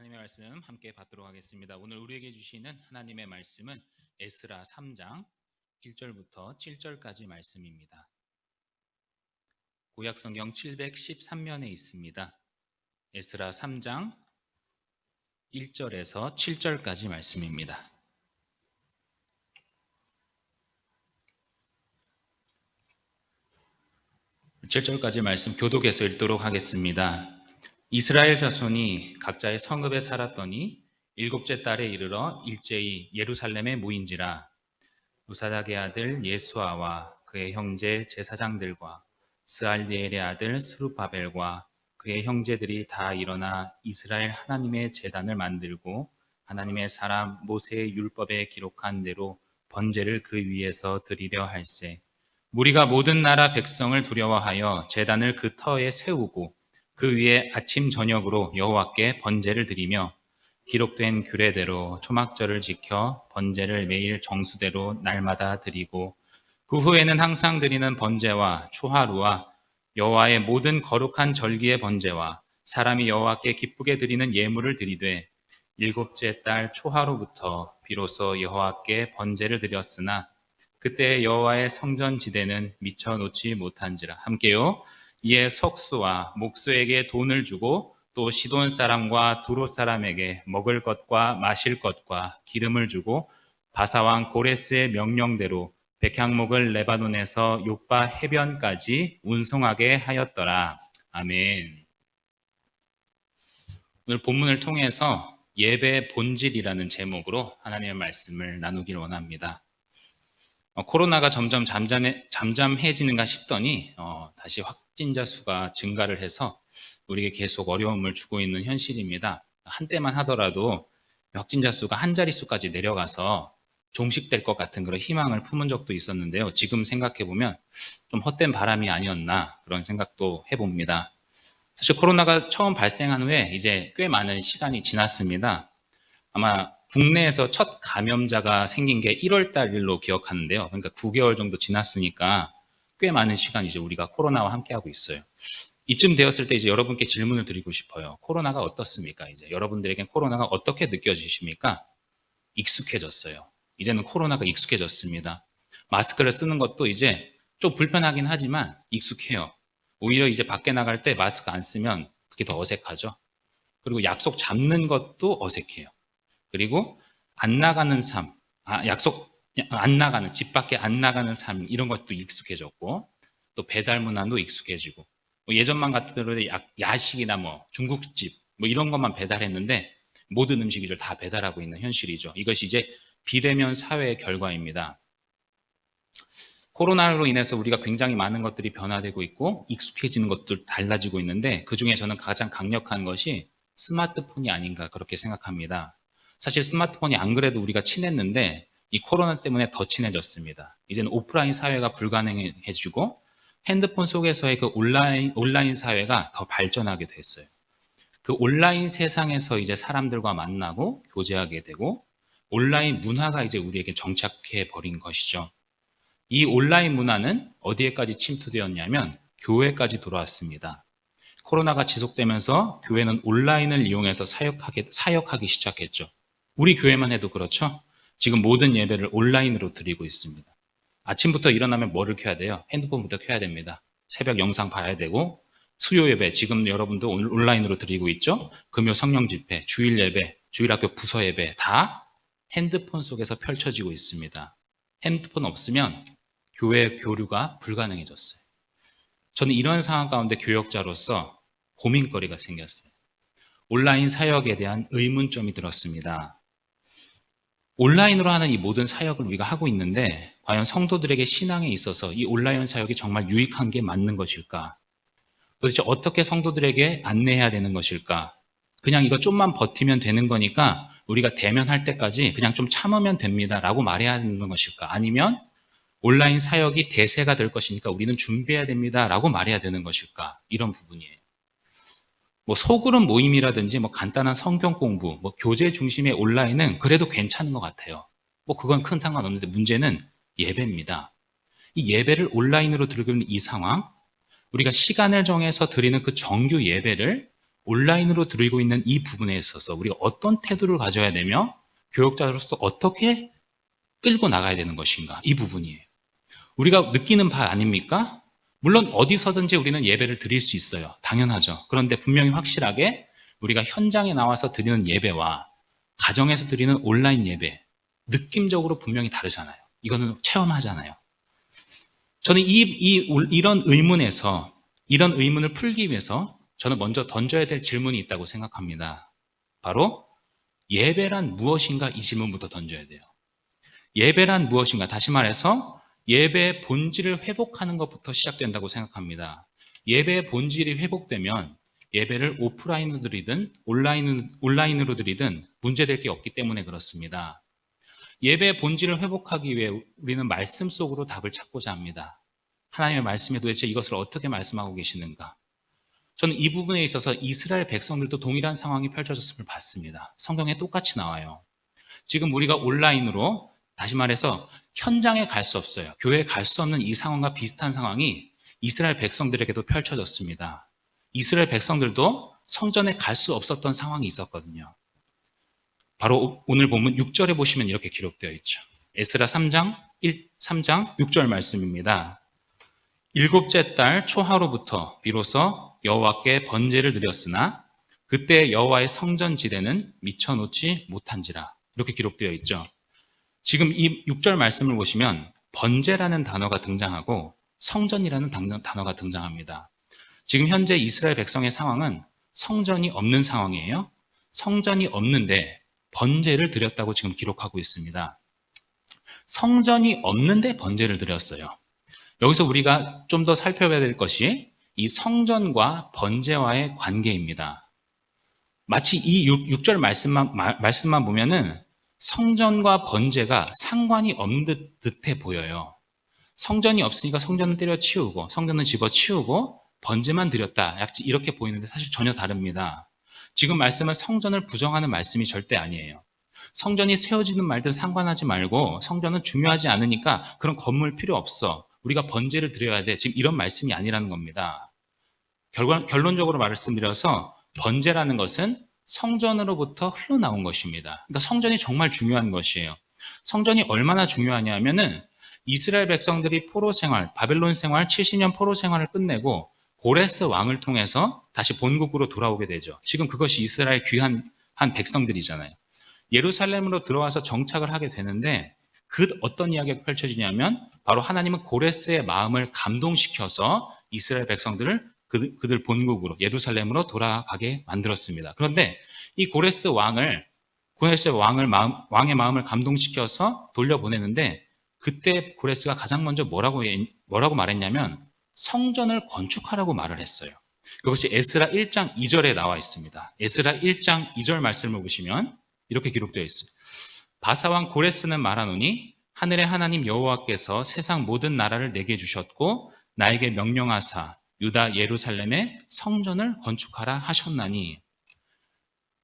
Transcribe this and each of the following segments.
하나님의 말씀 함께 받도록 하겠습니다. 오늘 우리에게 주시는 하나님의 말씀은 에스라 3장 1절부터 7절까지 말씀입니다. 구약 성경 713면에 있습니다. 에스라 3장 1절에서 7절까지 말씀입니다. (7절까지) 말씀 교독해서 읽도록 하겠습니다. 이스라엘 자손이 각자의 성읍에 살았더니 일곱째 달에 이르러 일제히 예루살렘에 모인지라. 무사닥의 아들 예수아와 그의 형제 제사장들과 스알디엘의 아들 스룹바벨과 그의 형제들이 다 일어나 이스라엘 하나님의 제단을 만들고 하나님의 사람 모세의 율법에 기록한 대로 번제를 그 위에서 드리려 할세. 무리가 모든 나라 백성을 두려워하여 제단을 그 터에 세우고 그 위에 아침 저녁으로 여호와께 번제를 드리며 기록된 규례대로 초막절을 지켜 번제를 매일 정수대로 날마다 드리고 그 후에는 항상 드리는 번제와 초하루와 여호와의 모든 거룩한 절기의 번제와 사람이 여호와께 기쁘게 드리는 예물을 드리되 일곱째 달 초하루부터 비로소 여호와께 번제를 드렸으나 그때 여호와의 성전 지대는 미쳐 놓지 못한지라. 함께요. 이에 석수와 목수에게 돈을 주고 또 시돈 사람과 두로 사람에게 먹을 것과 마실 것과 기름을 주고 바사왕 고레스의 명령대로 백향목을 레바논에서 욥바 해변까지 운송하게 하였더라. 아멘. 오늘 본문을 통해서 예배의 본질이라는 제목으로 하나님의 말씀을 나누길 원합니다. 코로나가 점점 잠잠해지는가 싶더니 다시 확진자 수가 증가를 해서 우리에게 계속 어려움을 주고 있는 현실입니다. 한때만 하더라도 확진자 수가 한 자릿수까지 내려가서 종식될 것 같은 그런 희망을 품은 적도 있었는데요. 지금 생각해보면 좀 헛된 바람이 아니었나 그런 생각도 해봅니다. 사실 코로나가 처음 발생한 후에 이제 꽤 많은 시간이 지났습니다. 아마 국내에서 첫 감염자가 생긴 게 1월 달로 기억하는데요. 그러니까 9개월 정도 지났으니까 꽤 많은 시간 이제 우리가 코로나와 함께하고 있어요. 이쯤 되었을 때 이제 여러분께 질문을 드리고 싶어요. 코로나가 어떻습니까? 이제 여러분들에겐 코로나가 어떻게 느껴지십니까? 익숙해졌어요. 이제는 코로나가 익숙해졌습니다. 마스크를 쓰는 것도 이제 좀 불편하긴 하지만 익숙해요. 오히려 이제 밖에 나갈 때 마스크 안 쓰면 그게 더 어색하죠. 그리고 약속 잡는 것도 어색해요. 그리고 안 나가는 삶, 집 밖에 안 나가는 삶, 이런 것도 익숙해졌고, 또 배달 문화도 익숙해지고, 예전만 같더라도 야식이나 중국집, 이런 것만 배달했는데, 모든 음식을 다 배달하고 있는 현실이죠. 이것이 이제 비대면 사회의 결과입니다. 코로나로 인해서 우리가 굉장히 많은 것들이 변화되고 있고, 익숙해지는 것도 달라지고 있는데, 그 중에 저는 가장 강력한 것이 스마트폰이 아닌가 그렇게 생각합니다. 사실 스마트폰이 안 그래도 우리가 친했는데 이 코로나 때문에 더 친해졌습니다. 이제는 오프라인 사회가 불가능해지고 핸드폰 속에서의 그 온라인 사회가 더 발전하게 됐어요. 그 온라인 세상에서 이제 사람들과 만나고 교제하게 되고 온라인 문화가 이제 우리에게 정착해 버린 것이죠. 이 온라인 문화는 어디에까지 침투되었냐면 교회까지 들어왔습니다. 코로나가 지속되면서 교회는 온라인을 이용해서 사역하기 시작했죠. 우리 교회만 해도 그렇죠. 지금 모든 예배를 온라인으로 드리고 있습니다. 아침부터 일어나면 뭐를 켜야 돼요? 핸드폰부터 켜야 됩니다. 새벽 영상 봐야 되고 수요 예배 지금 여러분도 온라인으로 드리고 있죠. 금요 성령 집회, 주일 예배, 주일학교 부서 예배 다 핸드폰 속에서 펼쳐지고 있습니다. 핸드폰 없으면 교회 교류가 불가능해졌어요. 저는 이런 상황 가운데 교역자로서 고민거리가 생겼어요. 온라인 사역에 대한 의문점이 들었습니다. 온라인으로 하는 이 모든 사역을 우리가 하고 있는데 과연 성도들에게 신앙에 있어서 이 온라인 사역이 정말 유익한 게 맞는 것일까? 도대체 어떻게 성도들에게 안내해야 되는 것일까? 그냥 이거 좀만 버티면 되는 거니까 우리가 대면할 때까지 그냥 좀 참으면 됩니다 라고 말해야 되는 것일까? 아니면 온라인 사역이 대세가 될 것이니까 우리는 준비해야 됩니다 라고 말해야 되는 것일까? 이런 부분이에요. 소그룹 모임이라든지 간단한 성경 공부, 교재 중심의 온라인은 그래도 괜찮은 것 같아요. 그건 큰 상관없는데 문제는 예배입니다. 이 예배를 온라인으로 드리고 있는 이 상황, 우리가 시간을 정해서 드리는 그 정규 예배를 온라인으로 드리고 있는 이 부분에 있어서 우리가 어떤 태도를 가져야 되며 교육자로서 어떻게 끌고 나가야 되는 것인가, 이 부분이에요. 우리가 느끼는 바 아닙니까? 물론 어디서든지 우리는 예배를 드릴 수 있어요. 당연하죠. 그런데 분명히 확실하게 우리가 현장에 나와서 드리는 예배와 가정에서 드리는 온라인 예배, 느낌적으로 분명히 다르잖아요. 이거는 체험하잖아요. 저는 이런 의문을 풀기 위해서 저는 먼저 던져야 될 질문이 있다고 생각합니다. 바로 예배란 무엇인가, 이 질문부터 던져야 돼요. 예배란 무엇인가, 다시 말해서 예배의 본질을 회복하는 것부터 시작된다고 생각합니다. 예배의 본질이 회복되면 예배를 오프라인으로 드리든 온라인으로 드리든 문제될 게 없기 때문에 그렇습니다. 예배의 본질을 회복하기 위해 우리는 말씀 속으로 답을 찾고자 합니다. 하나님의 말씀에 도대체 이것을 어떻게 말씀하고 계시는가? 저는 이 부분에 있어서 이스라엘 백성들도 동일한 상황이 펼쳐졌음을 봤습니다. 성경에 똑같이 나와요. 지금 우리가 온라인으로, 다시 말해서 현장에 갈 수 없어요. 교회에 갈 수 없는 이 상황과 비슷한 상황이 이스라엘 백성들에게도 펼쳐졌습니다. 이스라엘 백성들도 성전에 갈 수 없었던 상황이 있었거든요. 바로 오늘 본문 6절에 보시면 이렇게 기록되어 있죠. 에스라 3장 6절 말씀입니다. 일곱째 달 초하루부터 비로소 여호와께 번제를 드렸으나 그때 여호와의 성전 지대는 미쳐놓지 못한지라, 이렇게 기록되어 있죠. 지금 이 6절 말씀을 보시면 번제라는 단어가 등장하고 성전이라는 단어가 등장합니다. 지금 현재 이스라엘 백성의 상황은 성전이 없는 상황이에요. 성전이 없는데 번제를 드렸다고 지금 기록하고 있습니다. 성전이 없는데 번제를 드렸어요. 여기서 우리가 좀 더 살펴봐야 될 것이 이 성전과 번제와의 관계입니다. 마치 이 6절 말씀만 보면은 성전과 번제가 상관이 없는 듯해 보여요. 성전이 없으니까 성전을 때려치우고 성전을 집어치우고 번제만 드렸다, 이렇게 보이는데 사실 전혀 다릅니다. 지금 말씀은 성전을 부정하는 말씀이 절대 아니에요. 성전이 세워지는 말들 상관하지 말고 성전은 중요하지 않으니까 그런 건물 필요 없어, 우리가 번제를 드려야 돼, 지금 이런 말씀이 아니라는 겁니다. 결론적으로 말씀드려서 번제라는 것은 성전으로부터 흘러나온 것입니다. 그러니까 성전이 정말 중요한 것이에요. 성전이 얼마나 중요하냐면은 이스라엘 백성들이 포로 생활, 바벨론 생활, 70년 포로 생활을 끝내고 고레스 왕을 통해서 다시 본국으로 돌아오게 되죠. 지금 그것이 이스라엘 귀한 백성들이잖아요. 예루살렘으로 들어와서 정착을 하게 되는데 어떤 이야기가 펼쳐지냐면 바로 하나님은 고레스의 마음을 감동시켜서 이스라엘 백성들을 그들 본국으로 예루살렘으로 돌아가게 만들었습니다. 그런데 이 고레스의 왕의 마음을 감동시켜서 돌려보내는데 그때 고레스가 가장 먼저 뭐라고 말했냐면 성전을 건축하라고 말을 했어요. 그것이 에스라 1장 2절에 나와 있습니다. 에스라 1장 2절 말씀을 보시면 이렇게 기록되어 있습니다. 바사왕 고레스는 말하노니 하늘의 하나님 여호와께서 세상 모든 나라를 내게 주셨고 나에게 명령하사 유다 예루살렘에 성전을 건축하라 하셨나니,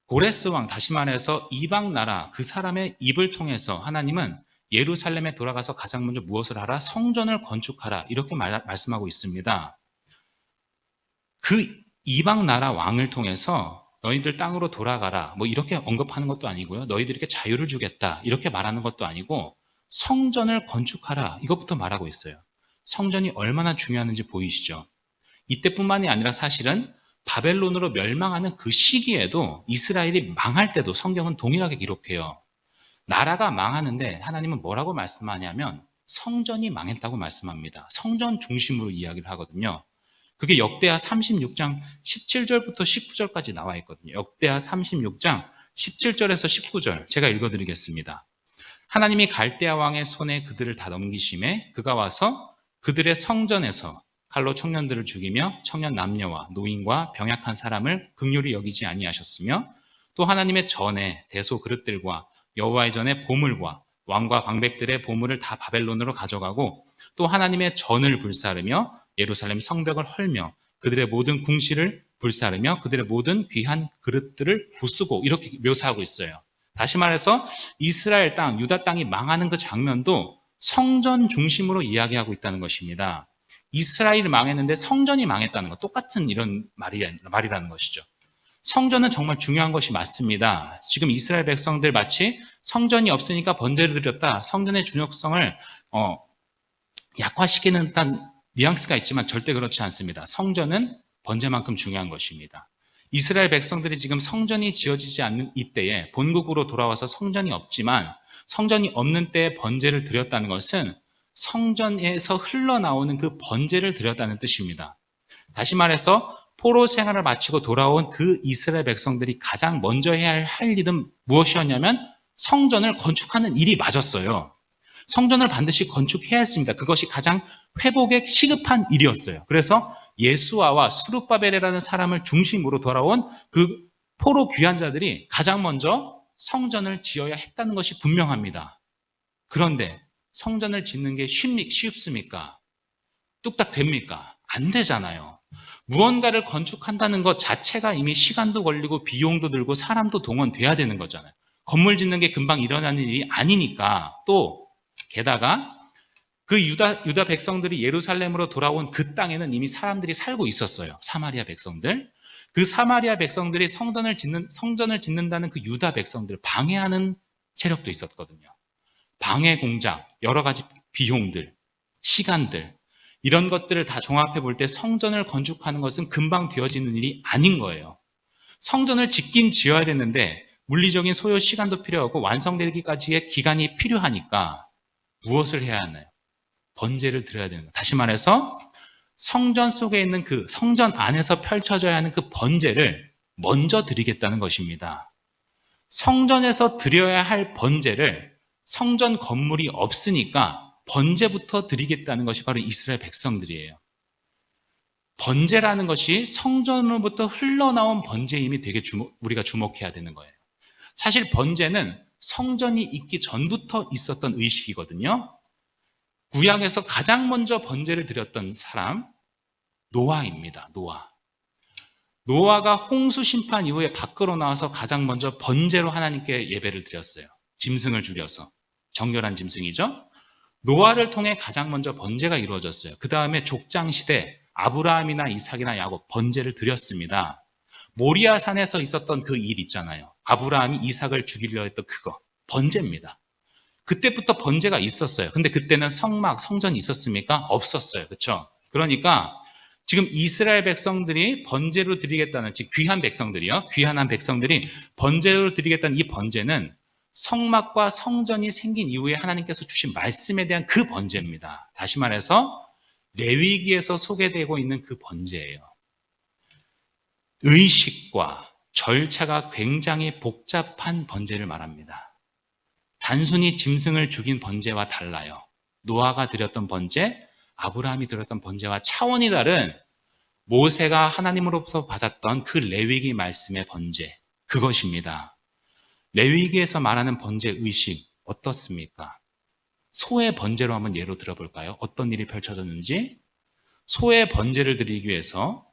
고레스 왕, 다시 말해서 이방 나라 그 사람의 입을 통해서 하나님은 예루살렘에 돌아가서 가장 먼저 무엇을 하라? 성전을 건축하라, 이렇게 말씀하고 있습니다. 그 이방 나라 왕을 통해서 너희들 땅으로 돌아가라, 이렇게 언급하는 것도 아니고요. 너희들에게 자유를 주겠다, 이렇게 말하는 것도 아니고 성전을 건축하라, 이것부터 말하고 있어요. 성전이 얼마나 중요한지 보이시죠? 이때뿐만이 아니라 사실은 바벨론으로 멸망하는 그 시기에도, 이스라엘이 망할 때도 성경은 동일하게 기록해요. 나라가 망하는데 하나님은 뭐라고 말씀하냐면 성전이 망했다고 말씀합니다. 성전 중심으로 이야기를 하거든요. 그게 역대하 36장 17절부터 19절까지 나와 있거든요. 역대하 36장 17절에서 19절 제가 읽어드리겠습니다. 하나님이 갈대아 왕의 손에 그들을 다 넘기심에 그가 와서 그들의 성전에서 칼로 청년들을 죽이며 청년 남녀와 노인과 병약한 사람을 긍휼히 여기지 아니하셨으며 또 하나님의 전에 대소 그릇들과 여호와의 전에 보물과 왕과 방백들의 보물을 다 바벨론으로 가져가고 또 하나님의 전을 불사르며 예루살렘 성벽을 헐며 그들의 모든 궁시를 불사르며 그들의 모든 귀한 그릇들을 부수고, 이렇게 묘사하고 있어요. 다시 말해서 이스라엘 땅, 유다 땅이 망하는 그 장면도 성전 중심으로 이야기하고 있다는 것입니다. 이스라엘이 망했는데 성전이 망했다는 것, 똑같은 이런 말이라는 것이죠. 성전은 정말 중요한 것이 맞습니다. 지금 이스라엘 백성들 마치 성전이 없으니까 번제를 드렸다. 성전의 중요성을 약화시키는 듯한 뉘앙스가 있지만 절대 그렇지 않습니다. 성전은 번제만큼 중요한 것입니다. 이스라엘 백성들이 지금 성전이 지어지지 않는 이때에 본국으로 돌아와서 성전이 없지만 성전이 없는 때에 번제를 드렸다는 것은 성전에서 흘러나오는 그 번제를 드렸다는 뜻입니다. 다시 말해서 포로 생활을 마치고 돌아온 그 이스라엘 백성들이 가장 먼저 해야 할 일은 무엇이었냐면 성전을 건축하는 일이 맞았어요. 성전을 반드시 건축해야 했습니다. 그것이 가장 회복에 시급한 일이었어요. 그래서 예수아와 수룹바벨이라는 사람을 중심으로 돌아온 그 포로 귀환자들이 가장 먼저 성전을 지어야 했다는 것이 분명합니다. 그런데 성전을 짓는 게 쉽습니까? 뚝딱 됩니까? 안 되잖아요. 무언가를 건축한다는 것 자체가 이미 시간도 걸리고 비용도 들고 사람도 동원돼야 되는 거잖아요. 건물 짓는 게 금방 일어나는 일이 아니니까. 또 게다가 그 유다 백성들이 예루살렘으로 돌아온 그 땅에는 이미 사람들이 살고 있었어요. 사마리아 백성들. 그 사마리아 백성들이 성전을 짓는다는 그 유다 백성들을 방해하는 세력도 있었거든요. 방해 공작, 여러 가지 비용들, 시간들, 이런 것들을 다 종합해 볼 때 성전을 건축하는 것은 금방 되어지는 일이 아닌 거예요. 성전을 짓긴 지어야 되는데 물리적인 소요 시간도 필요하고 완성되기까지의 기간이 필요하니까 무엇을 해야 하나요? 번제를 드려야 되는 거예요. 다시 말해서 성전 속에 있는 그 성전 안에서 펼쳐져야 하는 그 번제를 먼저 드리겠다는 것입니다. 성전에서 드려야 할 번제를 성전 건물이 없으니까 번제부터 드리겠다는 것이 바로 이스라엘 백성들이에요. 번제라는 것이 성전으로부터 흘러나온 번제임이 되게 우리가 주목해야 되는 거예요. 사실 번제는 성전이 있기 전부터 있었던 의식이거든요. 구약에서 가장 먼저 번제를 드렸던 사람 노아입니다. 노아가 홍수 심판 이후에 밖으로 나와서 가장 먼저 번제로 하나님께 예배를 드렸어요. 짐승을 죽여서. 정결한 짐승이죠. 노아를 통해 가장 먼저 번제가 이루어졌어요. 그 다음에 족장시대 아브라함이나 이삭이나 야곱 번제를 드렸습니다. 모리아 산에서 있었던 그 일 있잖아요. 아브라함이 이삭을 죽이려 했던 그거 번제입니다. 그때부터 번제가 있었어요. 근데 그때는 성전이 있었습니까? 없었어요. 그렇죠? 그러니까 지금 이스라엘 백성들이 번제로 드리겠다는, 즉 귀한 백성들이요. 귀한한 백성들이 번제로 드리겠다는 이 번제는 성막과 성전이 생긴 이후에 하나님께서 주신 말씀에 대한 그 번제입니다. 다시 말해서 레위기에서 소개되고 있는 그 번제예요. 의식과 절차가 굉장히 복잡한 번제를 말합니다. 단순히 짐승을 죽인 번제와 달라요. 노아가 드렸던 번제, 아브라함이 드렸던 번제와 차원이 다른 모세가 하나님으로부터 받았던 그 레위기 말씀의 번제, 그것입니다. 레위기에서 말하는 번제 의식 어떻습니까? 소의 번제로 한번 예로 들어볼까요? 어떤 일이 펼쳐졌는지. 소의 번제를 드리기 위해서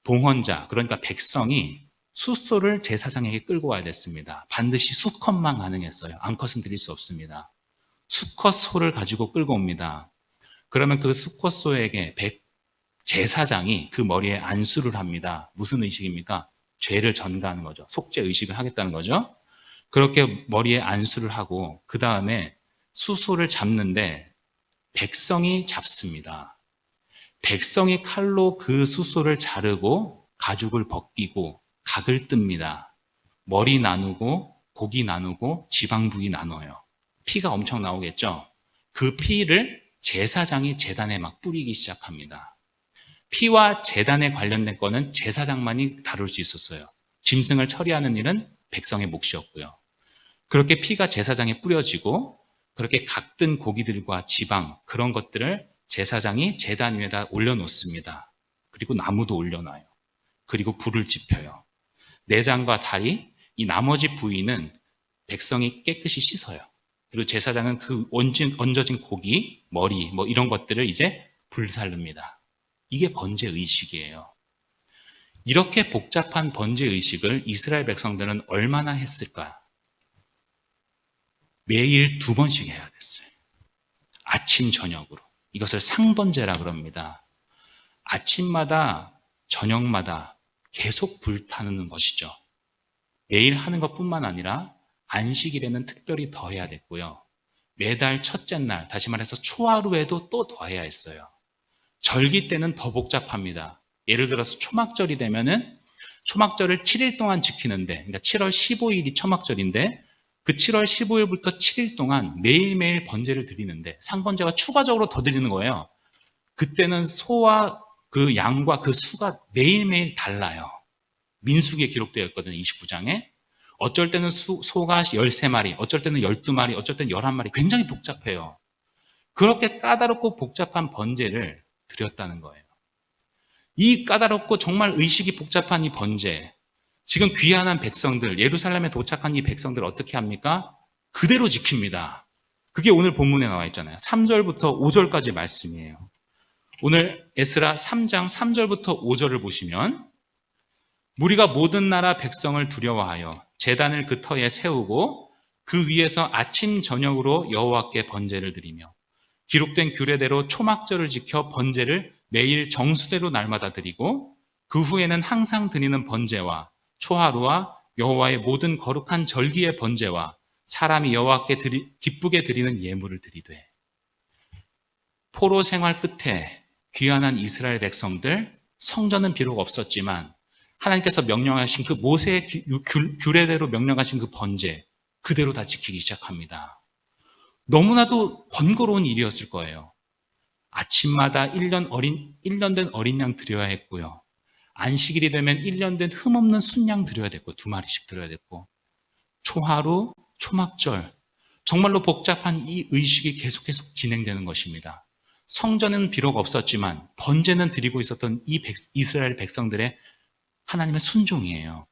봉헌자, 그러니까 백성이 숫소를 제사장에게 끌고 와야 됐습니다. 반드시 수컷만 가능했어요. 암컷은 드릴 수 없습니다. 수컷 소를 가지고 끌고 옵니다. 그러면 그 수컷 소에게 제사장이 그 머리에 안수를 합니다. 무슨 의식입니까? 죄를 전가하는 거죠. 속죄 의식을 하겠다는 거죠. 그렇게 머리에 안수를 하고 그 다음에 수소를 잡는데 백성이 잡습니다. 백성이 칼로 그 수소를 자르고 가죽을 벗기고 각을 뜹니다. 머리 나누고 고기 나누고 지방부위 나눠요. 피가 엄청 나오겠죠? 그 피를 제사장이 제단에 막 뿌리기 시작합니다. 피와 제단에 관련된 거는 제사장만이 다룰 수 있었어요. 짐승을 처리하는 일은 백성의 몫이었고요. 그렇게 피가 제사장에 뿌려지고 그렇게 각든 고기들과 지방 그런 것들을 제사장이 제단 위에다 올려놓습니다. 그리고 나무도 올려놔요. 그리고 불을 지펴요. 내장과 다리, 이 나머지 부위는 백성이 깨끗이 씻어요. 그리고 제사장은 그 얹어진 고기, 머리 뭐 이런 것들을 이제 불살릅니다. 이게 번제 의식이에요. 이렇게 복잡한 번제 의식을 이스라엘 백성들은 얼마나 했을까? 매일 2번씩 해야 됐어요. 아침, 저녁으로. 이것을 상번제라 그럽니다. 아침마다, 저녁마다 계속 불타는 것이죠. 매일 하는 것뿐만 아니라 안식일에는 특별히 더 해야 됐고요. 매달 첫째 날, 다시 말해서 초하루에도 또 더 해야 했어요. 절기 때는 더 복잡합니다. 예를 들어서 초막절이 되면은 초막절을 7일 동안 지키는데, 그러니까 7월 15일이 초막절인데 그 7월 15일부터 7일 동안 매일매일 번제를 드리는데 상번제가 추가적으로 더 드리는 거예요. 그때는 소와 그 양과 그 수가 매일매일 달라요. 민수기에 기록되어 있거든요. 29장에. 어쩔 때는 소가 13마리, 어쩔 때는 12마리, 어쩔 때는 11마리. 굉장히 복잡해요. 그렇게 까다롭고 복잡한 번제를 드렸다는 거예요. 이 까다롭고 정말 의식이 복잡한 이 번제, 지금 귀환한 백성들, 예루살렘에 도착한 이 백성들 어떻게 합니까? 그대로 지킵니다. 그게 오늘 본문에 나와 있잖아요. 3절부터 5절까지 말씀이에요. 오늘 에스라 3장 3절부터 5절을 보시면 무리가 모든 나라 백성을 두려워하여 제단을 그 터에 세우고 그 위에서 아침 저녁으로 여호와께 번제를 드리며 기록된 규례대로 초막절을 지켜 번제를 매일 정수대로 날마다 드리고 그 후에는 항상 드리는 번제와 초하루와 여호와의 모든 거룩한 절기의 번제와 사람이 여호와께 기쁘게 드리는 예물을 드리되 포로 생활 끝에 귀환한 이스라엘 백성들 성전은 비록 없었지만 하나님께서 명령하신 그 모세의 규례대로 명령하신 그 번제 그대로 다 지키기 시작합니다. 너무나도 번거로운 일이었을 거예요. 아침마다 1년 된 어린 양 드려야 했고요. 안식일이 되면 1년 된 흠없는 순양 드려야 됐고 2마리씩 드려야 됐고 초하루, 초막절 정말로 복잡한 이 의식이 계속 진행되는 것입니다. 성전은 비록 없었지만 번제는 드리고 있었던 이 이스라엘 백성들의 하나님의 순종이에요.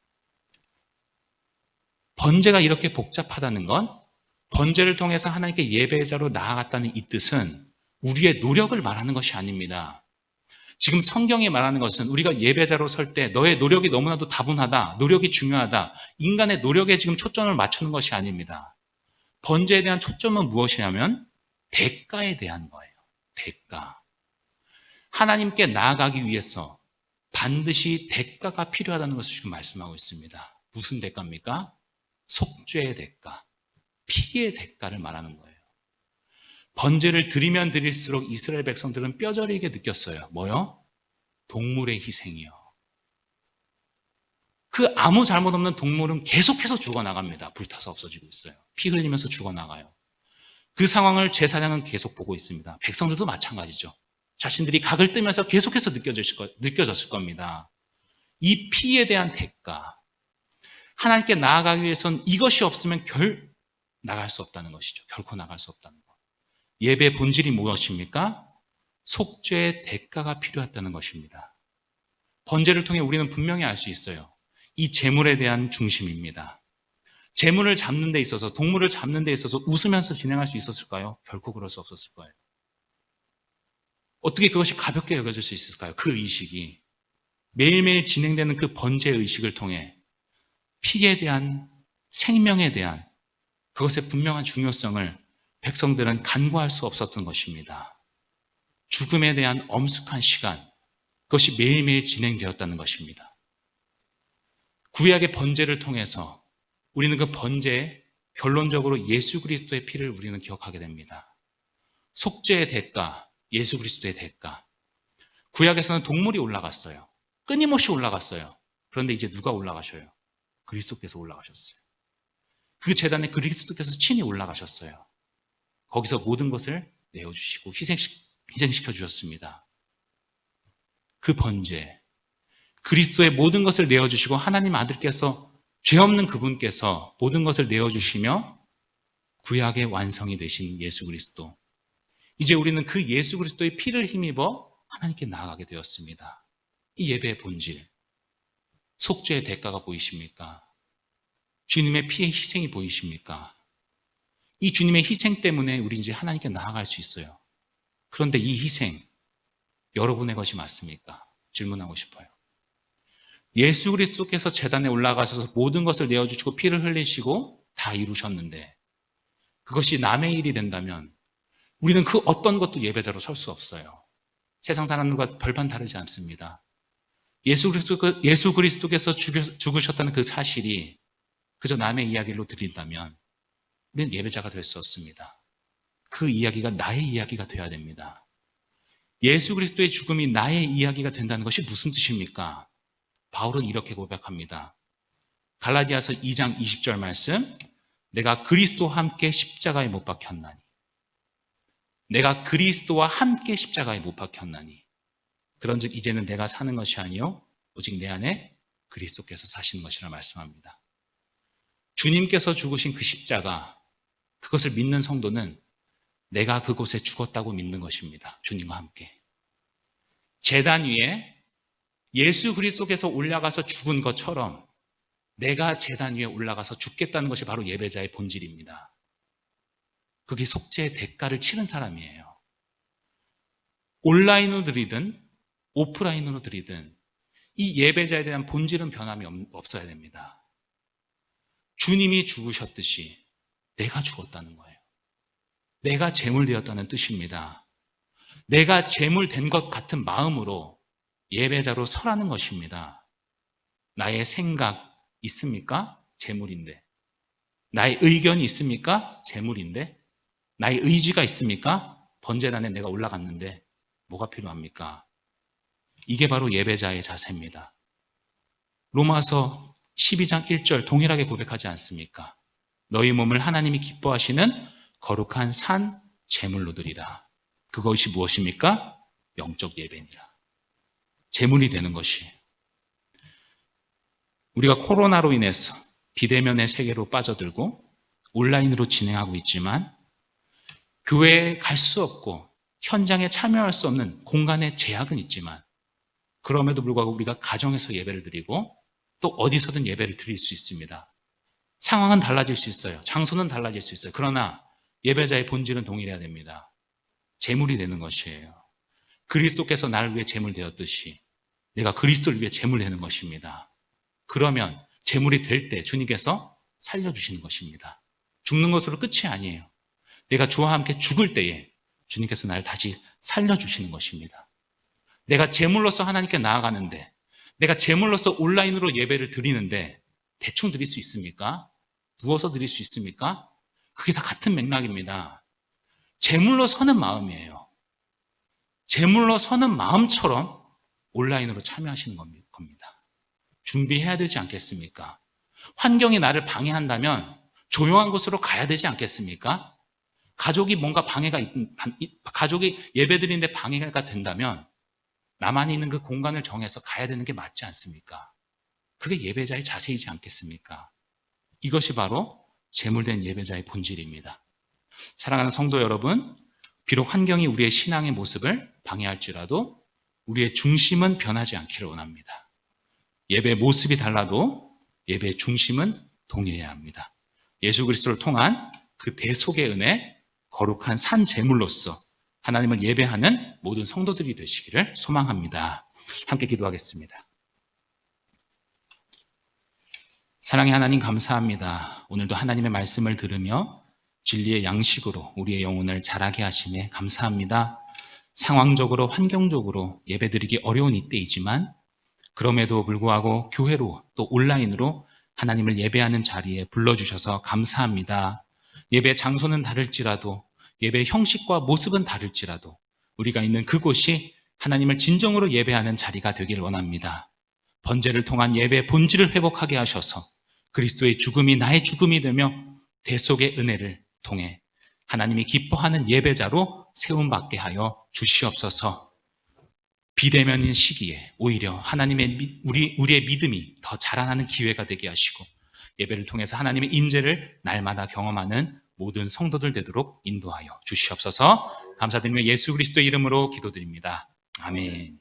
번제가 이렇게 복잡하다는 건 번제를 통해서 하나님께 예배자로 나아갔다는 이 뜻은 우리의 노력을 말하는 것이 아닙니다. 지금 성경이 말하는 것은 우리가 예배자로 설 때 너의 노력이 너무나도 다분하다, 노력이 중요하다, 인간의 노력에 지금 초점을 맞추는 것이 아닙니다. 번제에 대한 초점은 무엇이냐면 대가에 대한 거예요. 대가. 하나님께 나아가기 위해서 반드시 대가가 필요하다는 것을 지금 말씀하고 있습니다. 무슨 대가입니까? 속죄의 대가, 피의 대가를 말하는 거예요. 번제를 드리면 드릴수록 이스라엘 백성들은 뼈저리게 느꼈어요. 뭐요? 동물의 희생이요. 그 아무 잘못 없는 동물은 계속해서 죽어나갑니다. 불타서 없어지고 있어요. 피 흘리면서 죽어나가요. 그 상황을 제사장은 계속 보고 있습니다. 백성들도 마찬가지죠. 자신들이 각을 뜨면서 계속해서 느껴졌을 겁니다. 이 피에 대한 대가. 하나님께 나아가기 위해서는 이것이 없으면 나갈 수 없다는 것이죠. 결코 나갈 수 없다는 것. 예배 본질이 무엇입니까? 속죄의 대가가 필요했다는 것입니다. 번제를 통해 우리는 분명히 알 수 있어요. 이 제물에 대한 중심입니다. 제물을 잡는 데 있어서, 동물을 잡는 데 있어서 웃으면서 진행할 수 있었을까요? 결코 그럴 수 없었을 거예요. 어떻게 그것이 가볍게 여겨질 수 있을까요? 그 의식이. 매일매일 진행되는 그 번제 의식을 통해 피에 대한, 생명에 대한 그것의 분명한 중요성을 백성들은 간과할 수 없었던 것입니다. 죽음에 대한 엄숙한 시간, 그것이 매일매일 진행되었다는 것입니다. 구약의 번제를 통해서 우리는 그 번제에 결론적으로 예수 그리스도의 피를 우리는 기억하게 됩니다. 속죄의 대가, 예수 그리스도의 대가. 구약에서는 동물이 올라갔어요. 끊임없이 올라갔어요. 그런데 이제 누가 올라가셔요? 그리스도께서 올라가셨어요. 그 제단에 그리스도께서 친히 올라가셨어요. 거기서 모든 것을 내어주시고 희생시켜 주셨습니다. 그 번제, 그리스도의 모든 것을 내어주시고 하나님 아들께서, 죄 없는 그분께서 모든 것을 내어주시며 구약의 완성이 되신 예수 그리스도. 이제 우리는 그 예수 그리스도의 피를 힘입어 하나님께 나아가게 되었습니다. 이 예배의 본질, 속죄의 대가가 보이십니까? 주님의 피의 희생이 보이십니까? 이 주님의 희생 때문에 우리 이제 하나님께 나아갈 수 있어요. 그런데 이 희생, 여러분의 것이 맞습니까? 질문하고 싶어요. 예수 그리스도께서 제단에 올라가셔서 모든 것을 내어주시고 피를 흘리시고 다 이루셨는데 그것이 남의 일이 된다면 우리는 그 어떤 것도 예배자로 설 수 없어요. 세상 사람들과 별반 다르지 않습니다. 예수 그리스도께서 죽으셨다는 그 사실이 그저 남의 이야기로 들린다면 우리는 예배자가 될 수 없습니다. 그 이야기가 나의 이야기가 되어야 됩니다. 예수 그리스도의 죽음이 나의 이야기가 된다는 것이 무슨 뜻입니까? 바울은 이렇게 고백합니다. 갈라디아서 2장 20절 말씀, 내가 그리스도와 함께 십자가에 못 박혔나니. 내가 그리스도와 함께 십자가에 못 박혔나니. 그런즉 이제는 내가 사는 것이 아니요 오직 내 안에 그리스도께서 사시는 것이라 말씀합니다. 주님께서 죽으신 그 십자가, 그것을 믿는 성도는 내가 그곳에 죽었다고 믿는 것입니다. 주님과 함께. 제단 위에 예수 그리스도께서 올라가서 죽은 것처럼 내가 제단 위에 올라가서 죽겠다는 것이 바로 예배자의 본질입니다. 그게 속죄의 대가를 치른 사람이에요. 온라인으로 드리든 오프라인으로 드리든 이 예배자에 대한 본질은 변함이 없어야 됩니다. 주님이 죽으셨듯이 내가 죽었다는 거예요. 내가 제물되었다는 뜻입니다. 내가 제물된 것 같은 마음으로 예배자로 서라는 것입니다. 나의 생각 있습니까? 제물인데. 나의 의견이 있습니까? 제물인데. 나의 의지가 있습니까? 번제단에 내가 올라갔는데 뭐가 필요합니까? 이게 바로 예배자의 자세입니다. 로마서 12장 1절 동일하게 고백하지 않습니까? 너희 몸을 하나님이 기뻐하시는 거룩한 산 제물로 드리라. 그것이 무엇입니까? 영적 예배니라. 제물이 되는 것이. 우리가 코로나로 인해서 비대면의 세계로 빠져들고 온라인으로 진행하고 있지만 교회에 갈 수 없고 현장에 참여할 수 없는 공간의 제약은 있지만 그럼에도 불구하고 우리가 가정에서 예배를 드리고 또 어디서든 예배를 드릴 수 있습니다. 상황은 달라질 수 있어요. 장소는 달라질 수 있어요. 그러나 예배자의 본질은 동일해야 됩니다. 제물이 되는 것이에요. 그리스도께서 나를 위해 제물 되었듯이 내가 그리스도를 위해 제물 되는 것입니다. 그러면 제물이 될 때 주님께서 살려주시는 것입니다. 죽는 것으로 끝이 아니에요. 내가 주와 함께 죽을 때에 주님께서 나를 다시 살려주시는 것입니다. 내가 제물로서 하나님께 나아가는데 내가 제물로서 온라인으로 예배를 드리는데 대충 드릴 수 있습니까? 누워서 드릴 수 있습니까? 그게 다 같은 맥락입니다. 제물로 서는 마음이에요. 제물로 서는 마음처럼 온라인으로 참여하시는 겁니다. 준비해야 되지 않겠습니까? 환경이 나를 방해한다면 조용한 곳으로 가야 되지 않겠습니까? 가족이 예배드리는데 방해가 된다면 나만 있는 그 공간을 정해서 가야 되는 게 맞지 않습니까? 그게 예배자의 자세이지 않겠습니까? 이것이 바로 제물된 예배자의 본질입니다. 사랑하는 성도 여러분, 비록 환경이 우리의 신앙의 모습을 방해할지라도 우리의 중심은 변하지 않기를 원합니다. 예배의 모습이 달라도 예배의 중심은 동일해야 합니다. 예수 그리스도를 통한 그 대속의 은혜, 거룩한 산 제물로서 하나님을 예배하는 모든 성도들이 되시기를 소망합니다. 함께 기도하겠습니다. 사랑의 하나님 감사합니다. 오늘도 하나님의 말씀을 들으며 진리의 양식으로 우리의 영혼을 자라게 하심에 감사합니다. 상황적으로 환경적으로 예배드리기 어려운 이때이지만 그럼에도 불구하고 교회로 또 온라인으로 하나님을 예배하는 자리에 불러주셔서 감사합니다. 예배 장소는 다를지라도 예배 형식과 모습은 다를지라도 우리가 있는 그곳이 하나님을 진정으로 예배하는 자리가 되기를 원합니다. 번제를 통한 예배의 본질을 회복하게 하셔서 그리스도의 죽음이 나의 죽음이 되며 대속의 은혜를 통해 하나님이 기뻐하는 예배자로 세움받게 하여 주시옵소서. 비대면인 시기에 오히려 하나님의 우리의 믿음이 더 자라나는 기회가 되게 하시고 예배를 통해서 하나님의 임재를 날마다 경험하는 모든 성도들 되도록 인도하여 주시옵소서. 감사드리며 예수 그리스도의 이름으로 기도드립니다. 아멘.